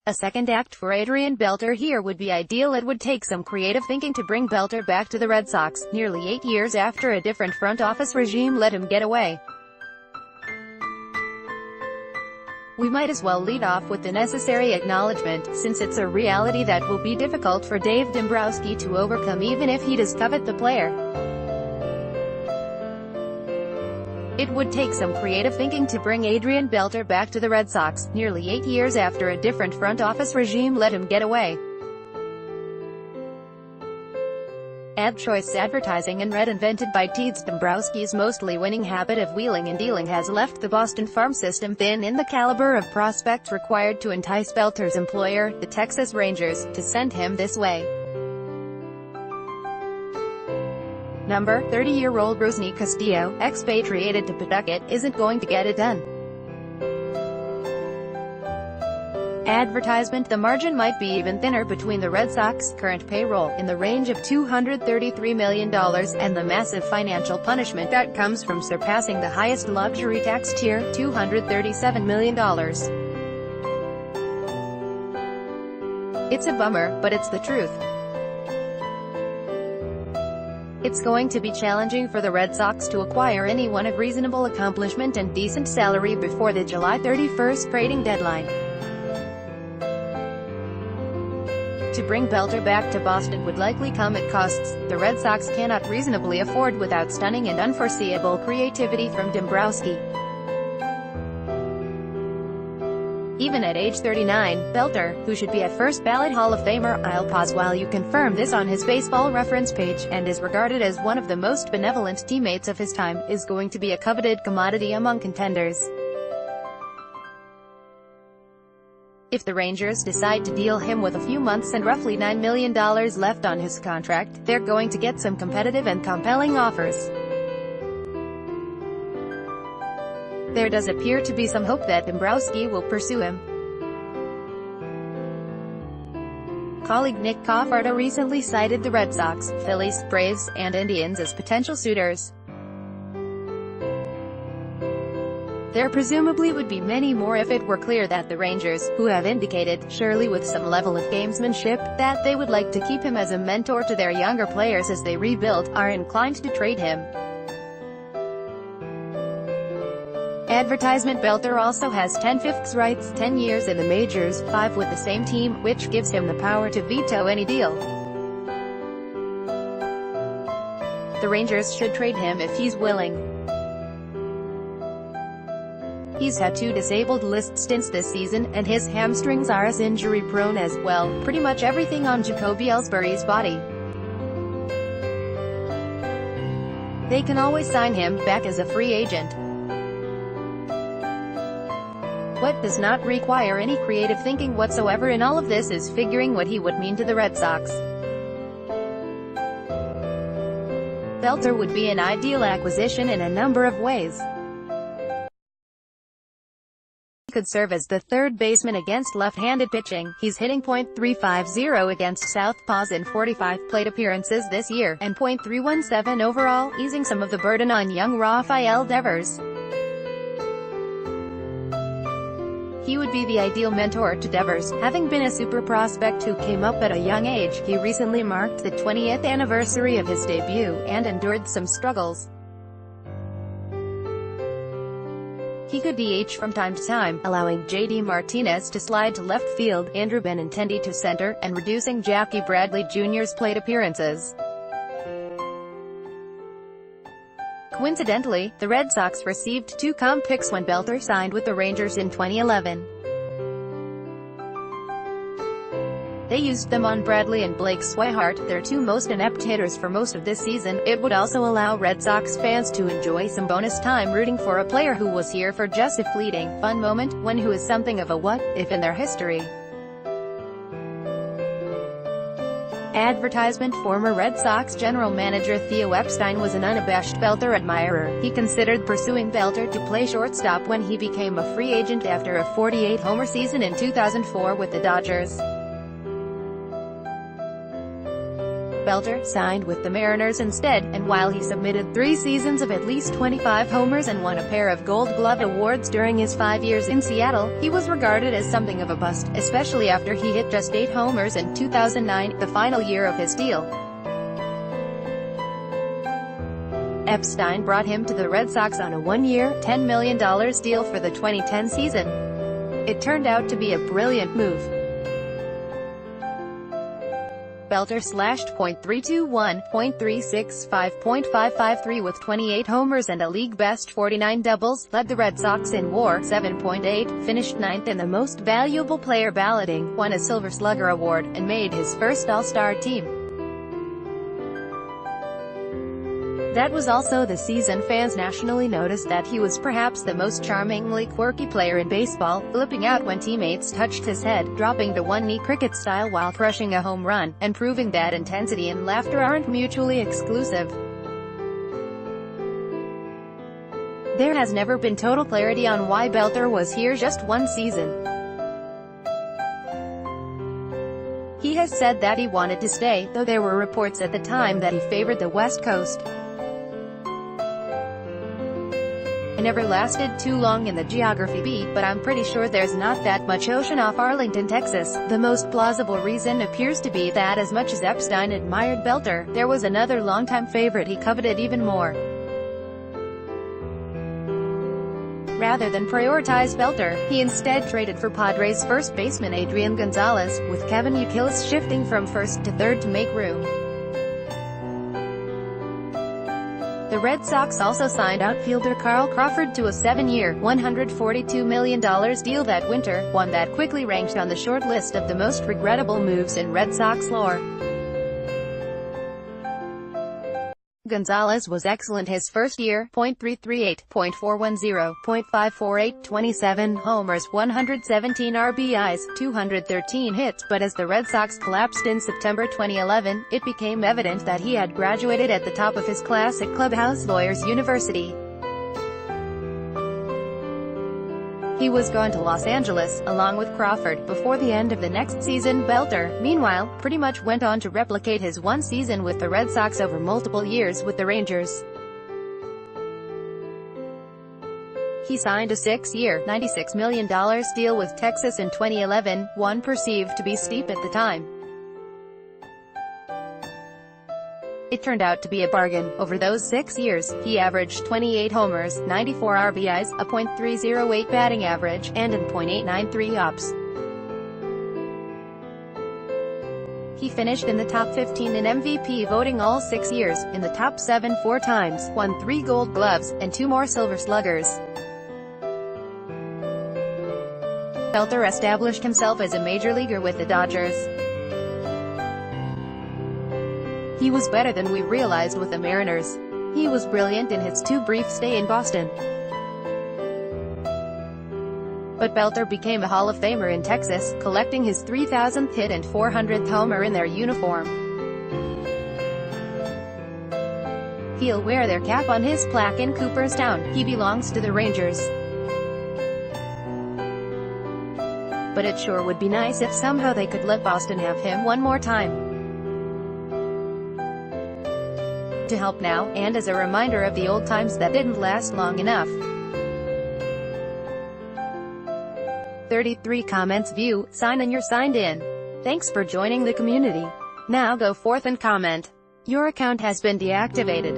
A second act for Adrian Beltre here would be ideal. It would take some creative thinking to bring Beltre back to the Red Sox, nearly 8 years after a different front office regime let him get away. We might as well lead off with the necessary acknowledgement, since it's a reality that will be difficult for Dave Dombrowski to overcome even if he does covet the player. It would take some creative thinking to bring Adrian Beltre back to the Red Sox, nearly 8 years after a different front office regime let him get away. Ad choice advertising and red invented by Teeds. Dombrowski's mostly winning habit of wheeling and dealing has left the Boston farm system thin in the caliber of prospects required to entice Beltre's employer, the Texas Rangers, to send him this way. Number 30-year-old Rusney Castillo, expatriated to Pawtucket, isn't going to get it done. Advertisement. The margin might be even thinner between the Red Sox current payroll, in the range of $233 million, and the massive financial punishment that comes from surpassing the highest luxury tax tier, $237 million. It's a bummer, but it's the truth. It's going to be challenging for the Red Sox to acquire anyone of reasonable accomplishment and decent salary before the July 31st trading deadline. To bring Beltre back to Boston would likely come at costs the Red Sox cannot reasonably afford without stunning and unforeseeable creativity from Dombrowski. Even at age 39, Beltre, who should be a first-ballot Hall of Famer, I'll pause while you confirm this on his baseball reference page, and is regarded as one of the most benevolent teammates of his time, is going to be a coveted commodity among contenders. If the Rangers decide to deal him with a few months and roughly $9 million left on his contract, they're going to get some competitive and compelling offers. There does appear to be some hope that Dombrowski will pursue him. Colleague Nick Coffardo recently cited the Red Sox, Phillies, Braves, and Indians as potential suitors. There presumably would be many more if it were clear that the Rangers, who have indicated, surely with some level of gamesmanship, that they would like to keep him as a mentor to their younger players as they rebuild, are inclined to trade him. Advertisement. Beltre also has 10/5 rights, 10 years in the majors, 5 with the same team, which gives him the power to veto any deal. The Rangers should trade him if he's willing. He's had 2 disabled list stints this season, and his hamstrings are as injury-prone as, well, pretty much everything on Jacoby Ellsbury's body. They can always sign him back as a free agent. What does not require any creative thinking whatsoever in all of this is figuring what he would mean to the Red Sox. Beltre would be an ideal acquisition in a number of ways. He could serve as the third baseman against left-handed pitching. He's hitting .350 against southpaws in 45 plate appearances this year, and .317 overall, easing some of the burden on young Rafael Devers. He would be the ideal mentor to Devers, having been a super prospect who came up at a young age. He recently marked the 20th anniversary of his debut, and endured some struggles. He could DH from time to time, allowing J.D. Martinez to slide to left field, Andrew Benintendi to center, and reducing Jackie Bradley Jr.'s plate appearances. Coincidentally, the Red Sox received 2 comp picks when Beltre signed with the Rangers in 2011. They used them on Bradley and Blake Swihart, their 2 most inept hitters for most of this season. It would also allow Red Sox fans to enjoy some bonus time rooting for a player who was here for just a fleeting, fun moment, one who is something of a what-if in their history. Advertisement. Former Red Sox general manager Theo Epstein was an unabashed Beltre admirer. He considered pursuing Beltre to play shortstop when he became a free agent after a 48-homer season in 2004 with the Dodgers. Beltre signed with the Mariners instead, and while he submitted 3 seasons of at least 25 homers and won a pair of Gold Glove awards during his 5 years in Seattle, he was regarded as something of a bust, especially after he hit just 8 homers in 2009, the final year of his deal. Epstein brought him to the Red Sox on a 1-year, $10 million deal for the 2010 season. It turned out to be a brilliant move. Beltre slashed .321, .365, .553 with 28 homers and a league-best 49 doubles, led the Red Sox in WAR 7.8, finished 9th in the Most Valuable Player balloting, won a Silver Slugger award, and made his first All-Star team. That was also the season fans nationally noticed that he was perhaps the most charmingly quirky player in baseball, flipping out when teammates touched his head, dropping to one knee cricket style while crushing a home run, and proving that intensity and laughter aren't mutually exclusive. There has never been total clarity on why Beltre was here just one season. He has said that he wanted to stay, though there were reports at the time that he favored the West Coast. I never lasted too long in the geography bee, but I'm pretty sure there's not that much ocean off Arlington, Texas. The most plausible reason appears to be that as much as Epstein admired Beltre, there was another longtime favorite he coveted even more. Rather than prioritize Beltre, he instead traded for Padres first baseman Adrian Gonzalez, with Kevin Youkilis shifting from first to third to make room. The Red Sox also signed outfielder Carl Crawford to a 7-year, $142 million deal that winter, one that quickly ranked on the short list of the most regrettable moves in Red Sox lore. Gonzalez was excellent his first year, .338, .410, .548, 27 homers, 117 RBIs, 213 hits, but as the Red Sox collapsed in September 2011, it became evident that he had graduated at the top of his class at Clubhouse Lawyers University. He was gone to Los Angeles, along with Crawford, before the end of the next season. Beltre, meanwhile, pretty much went on to replicate his one season with the Red Sox over multiple years with the Rangers. He signed a 6-year, $96 million deal with Texas in 2011, one perceived to be steep at the time. It turned out to be a bargain. Over those 6 years, he averaged 28 homers, 94 RBIs, a .308 batting average, and an .893 OPS. He finished in the top 15 in MVP voting all 6 years, in the top 7 4 times, won 3 Gold Gloves, and 2 more Silver Sluggers. Beltre established himself as a major leaguer with the Dodgers. He was better than we realized with the Mariners. He was brilliant in his 2 brief stay in Boston. But Beltre became a Hall of Famer in Texas, collecting his 3,000th hit and 400th homer in their uniform. He'll wear their cap on his plaque in Cooperstown. He belongs to the Rangers. But it sure would be nice if somehow they could let Boston have him one more time. To help now, and as a reminder of the old times that didn't last long enough. 33 comments view, sign and you're signed in. Thanks for joining the community. Now go forth and comment. Your account has been deactivated.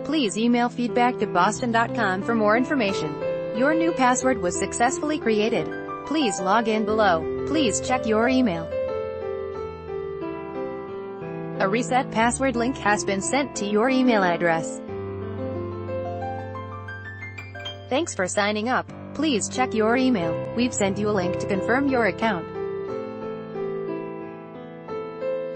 Please email feedback@boston.com for more information. Your new password was successfully created. Please log in below. Please check your email. A reset password link has been sent to your email address. Thanks for signing up. Please check your email. We've sent you a link to confirm your account.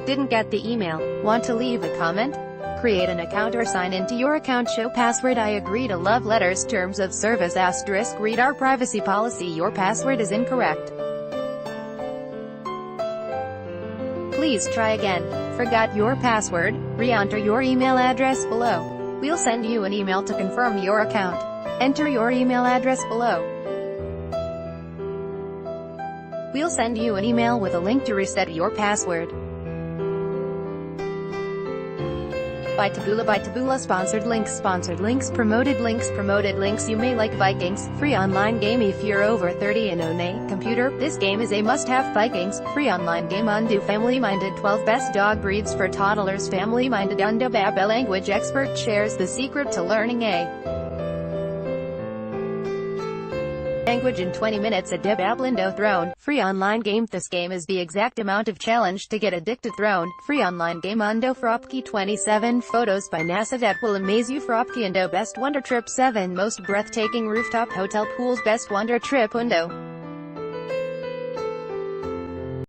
Didn't get the email? Want to leave a comment? Create an account or sign into your account. Show password I agree to love letters. Terms of service *. Read our privacy policy. Your password is incorrect. Please try again. Forgot your password? Re-enter your email address below. We'll send you an email to confirm your account. Enter your email address below. We'll send you an email with a link to reset your password. By Taboola sponsored links promoted links. You may like Vikings, free online game if you're over 30 and own a computer. This game is a must-have. Vikings, free online game. Undo family-minded 12 best dog breeds for toddlers. Family-minded Undo Baba language expert shares the secret to learning a language in 20 minutes. A Ablindo Throne, free online game. This game is the exact amount of challenge to get addicted. Throne, free online game. Undo Fropki 27 photos by NASA that will amaze you. Fropki Undo Best Wonder Trip 7 most breathtaking rooftop hotel pools. Best Wonder Trip Undo.